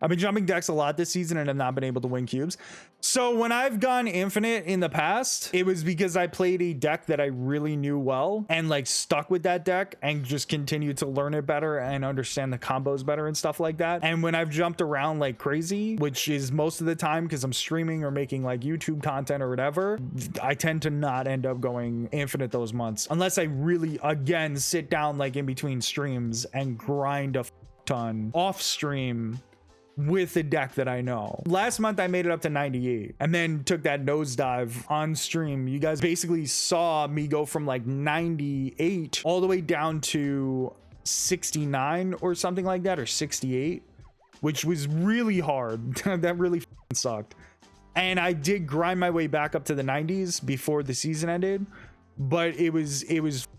I've been jumping decks a lot this season and have not been able to win cubes. So when I've gone infinite in the past, it was because I played a deck that I really knew well and like stuck with that deck and just continued to learn it better and understand the combos better and stuff like that. And when I've jumped around like crazy, which is most of the time because I'm streaming or making like YouTube content or whatever, I tend to not end up going infinite those months unless I really, again, sit down like in between streams and grind a ton off stream with a deck that I know. Last month I made it up to 98 and then took that nosedive on stream. You guys basically saw me go from like 98 all the way down to 69 or something like that, or 68, which was really hard. That really sucked. And I did grind my way back up to the 90s before the season ended, but it was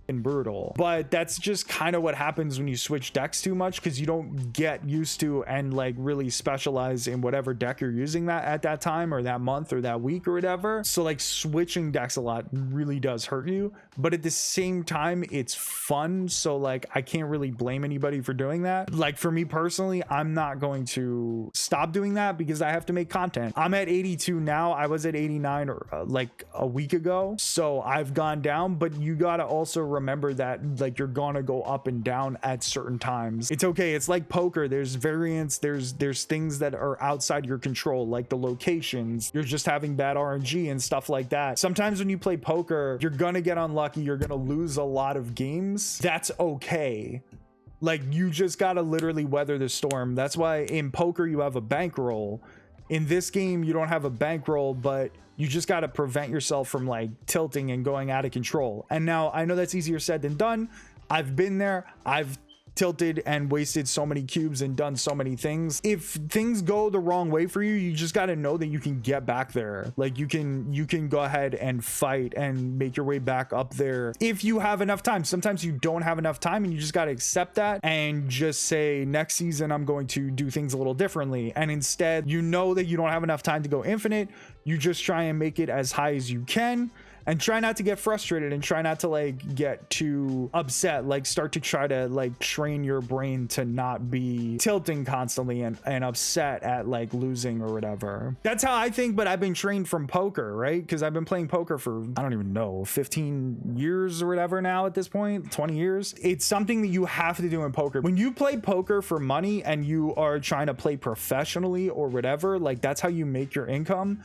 brutal. But that's just kind of what happens when you switch decks too much, because you don't get used to and like really specialize in whatever deck you're using that at that time or that month or that week or whatever. So like switching decks a lot really does hurt you, but at the same time it's fun. So like I can't really blame anybody for doing that. Like for me personally, I'm not going to stop doing that because I have to make content. I'm at 82 now. I was at 89 or like a week ago, so I've gone down. But you gotta also remember that like you're gonna go up and down at certain times. It's okay. It's like poker. There's variance. There's things that are outside your control, like the locations. You're just having bad RNG and stuff like that. Sometimes when you play poker, you're gonna get unlucky. You're gonna lose a lot of games. That's okay. Like you just gotta literally weather the storm. That's why in poker you have a bankroll. In this game you don't have a bankroll, but you just got to prevent yourself from like tilting and going out of control. And now I know that's easier said than done. I've been there. I've tilted and wasted so many cubes and done so many things. If things go the wrong way for you, you just got to know that you can get back there. Like you can go ahead and fight and make your way back up there if you have enough time. Sometimes you don't have enough time and you just got to accept that and just say, next season I'm going to do things a little differently. And instead, you know that you don't have enough time to go infinite. You just try and make it as high as you can and try not to get frustrated and try not to like get too upset. Like start to try to like train your brain to not be tilting constantly and upset at like losing or whatever. That's how I think, but I've been trained from poker, right? Because I've been playing poker for, I don't even know, 15 years or whatever now at this point, 20 years. It's something that you have to do in poker. When you play poker for money and you are trying to play professionally or whatever, like that's how you make your income.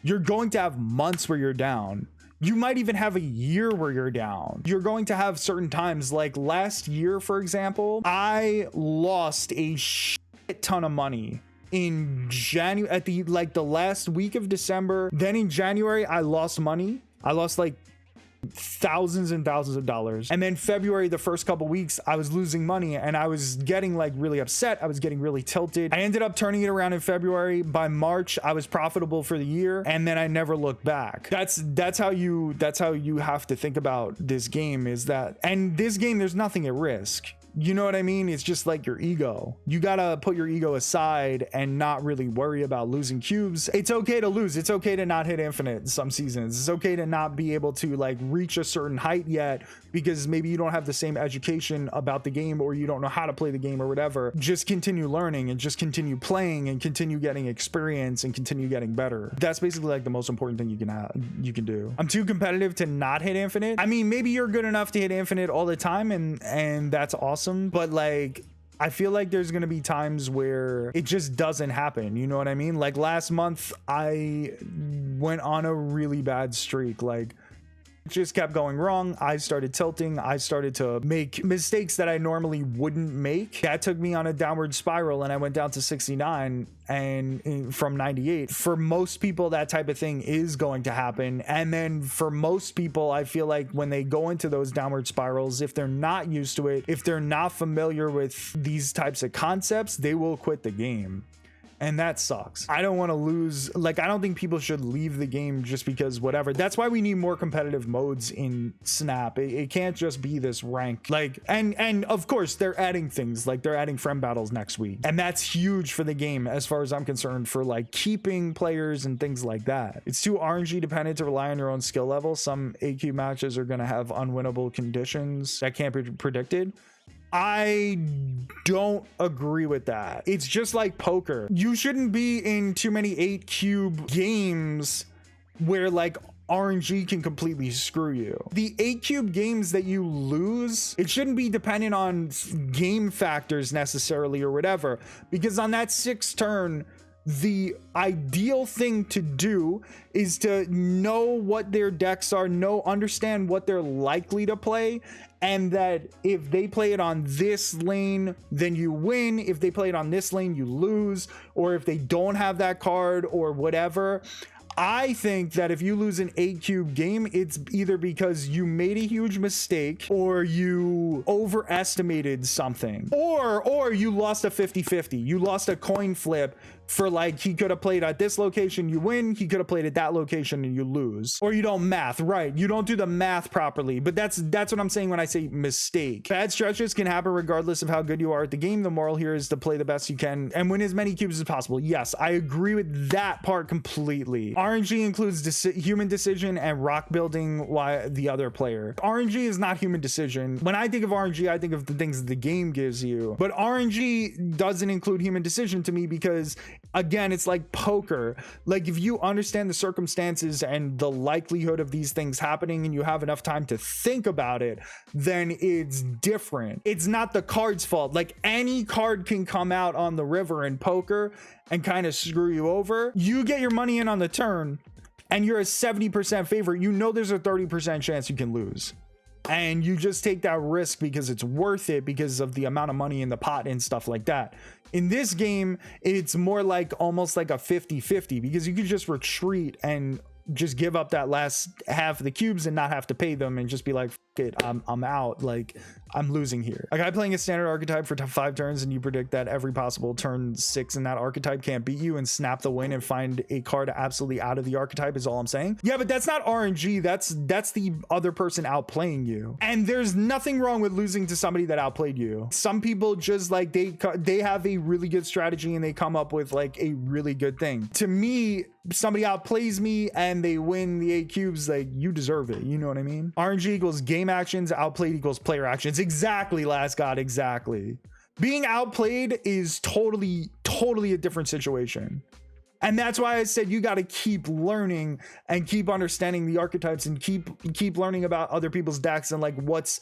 You're going to have months where you're down. You might even have a year where you're down. You're going to have certain times, like last year, for example, I lost a shit ton of money in January at the last week of December. Then in January, I lost money. I lost like thousands and thousands of dollars. And then February, the first couple weeks, I was losing money and I was getting like really upset. I was getting really tilted. I ended up turning it around in February. By March, I was profitable for the year, and then I never looked back. That's how you have to think about this game, is that, and this game, there's nothing at risk. You know what I mean? It's just like your ego. You gotta put your ego aside and not really worry about losing cubes. It's okay to lose. It's okay to not hit infinite some seasons. It's okay to not be able to like reach a certain height yet because maybe you don't have the same education about the game or you don't know how to play the game or whatever. Just continue learning and just continue playing and continue getting experience and continue getting better. That's basically like the most important thing you can do. I'm too competitive to not hit infinite. I mean, maybe you're good enough to hit infinite all the time and that's awesome. But like, I feel like there's gonna be times where it just doesn't happen. You know what I mean? Like last month, I went on a really bad streak. Like just kept going wrong. I started tilting. I started to make mistakes that I normally wouldn't make. That took me on a downward spiral and I went down to 69 and from 98. For most people, that type of thing is going to happen. And then for most people, I feel like when they go into those downward spirals, if they're not used to it, if they're not familiar with these types of concepts, they will quit the game. And that sucks. I don't want to lose. Like, I don't think people should leave the game just because whatever. That's why we need more competitive modes in Snap. It can't just be this rank. Like, and of course they're adding things, like they're adding friend battles next week. And that's huge for the game as far as I'm concerned, for like keeping players and things like that. It's too RNG dependent to rely on your own skill level. Some AQ matches are going to have unwinnable conditions that can't be predicted. I don't agree with that. It's just like poker. You shouldn't be in too many 8 cube games where like RNG can completely screw you. The 8 cube games that you lose, it shouldn't be dependent on game factors necessarily or whatever, because on that 6th turn, the ideal thing to do is to know what their decks are, understand what they're likely to play, and that if they play it on this lane, then you win. If they play it on this lane, you lose. Or if they don't have that card or whatever. I think that if you lose an 8 cube game, it's either because you made a huge mistake or you overestimated something, or you lost a 50-50. You lost a coin flip for like, he could have played at this location, you win. He could have played at that location and you lose. Or you don't math, right? You don't do the math properly. But that's what I'm saying when I say mistake. Bad stretches can happen regardless of how good you are at the game. The moral here is to play the best you can and win as many cubes as possible. Yes, I agree with that part completely. RNG includes human decision and rock building while the other player. RNG is not human decision. When I think of RNG, I think of the things the game gives you. But RNG doesn't include human decision to me because, again, it's like poker. Like if you understand the circumstances and the likelihood of these things happening and you have enough time to think about it, then it's different. It's not the card's fault. Like any card can come out on the river in poker and kind of screw you over. You get your money in on the turn and you're a 70% favorite. You know there's a 30% chance you can lose. And you just take that risk because it's worth it because of the amount of money in the pot and stuff like that. In this game, it's more like almost like a 50-50 because you could just retreat and just give up that last half of the cubes and not have to pay them and just be like, it, I'm out. Like I'm losing here. A guy playing a standard archetype for 5 turns and you predict that every possible turn 6 in that archetype can't beat you and snap the win and find a card absolutely out of the archetype is all I'm saying. Yeah, but that's not RNG. That's the other person outplaying you. And there's nothing wrong with losing to somebody that outplayed you. Some people just like they have a really good strategy and they come up with like a really good thing. To me, somebody outplays me and they win the 8 cubes, like you deserve it. You know what I mean? RNG equals game actions, outplayed equals player actions. Exactly, last god, exactly. Being outplayed is totally a different situation. And that's why I said you got to keep learning and keep understanding the archetypes and keep learning about other people's decks and like what's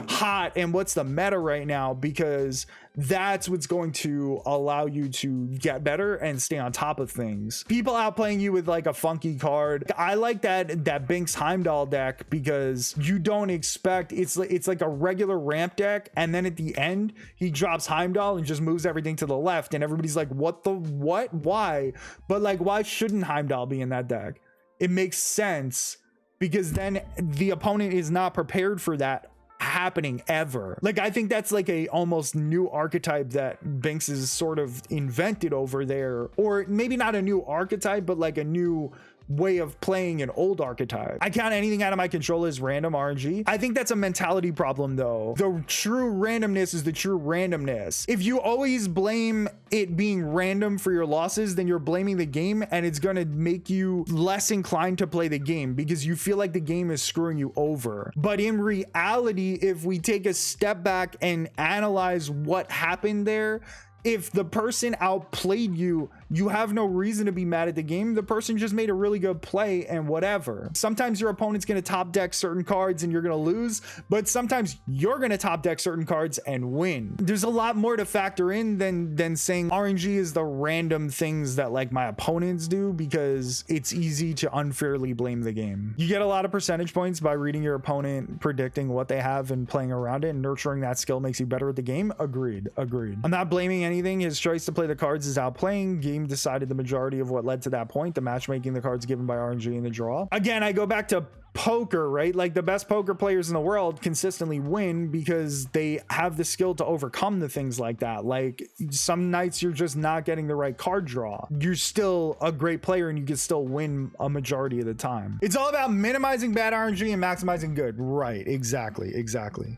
hot and what's the meta right now, because that's what's going to allow you to get better and stay on top of things. People outplaying you with like a funky card. I like that Binks Heimdall deck because you don't expect it's like a regular ramp deck, and then at the end he drops Heimdall and just moves everything to the left, and everybody's like, what, why? But like, why shouldn't Heimdall be in that deck? It makes sense because then the opponent is not prepared for that happening ever. Like I think that's like a almost new archetype that Binks is sort of invented over there, or maybe not a new archetype but like a new way of playing an old archetype. I count anything out of my control as random RNG. I think that's a mentality problem though. The true randomness is the true randomness. If you always blame it being random for your losses, then you're blaming the game, and it's going to make you less inclined to play the game because you feel like the game is screwing you over. But in reality, if we take a step back and analyze what happened there, if the person outplayed you, you have no reason to be mad at the game. The person just made a really good play and whatever. Sometimes your opponent's going to top deck certain cards and you're going to lose, but sometimes you're going to top deck certain cards and win. There's a lot more to factor in than saying RNG is the random things that like my opponents do, because it's easy to unfairly blame the game. You get a lot of percentage points by reading your opponent, predicting what they have and playing around it, and nurturing that skill makes you better at the game. Agreed. I'm not blaming anything. His choice to play the cards is outplaying. Game decided the majority of what led to that point. The matchmaking, the cards given by RNG in the draw. Again, I go back to poker, right? Like the best poker players in the world consistently win because they have the skill to overcome the things like that. Like some nights you're just not getting the right card draw. You're still a great player and you can still win a majority of the time. It's all about minimizing bad RNG and maximizing good. Right. Exactly.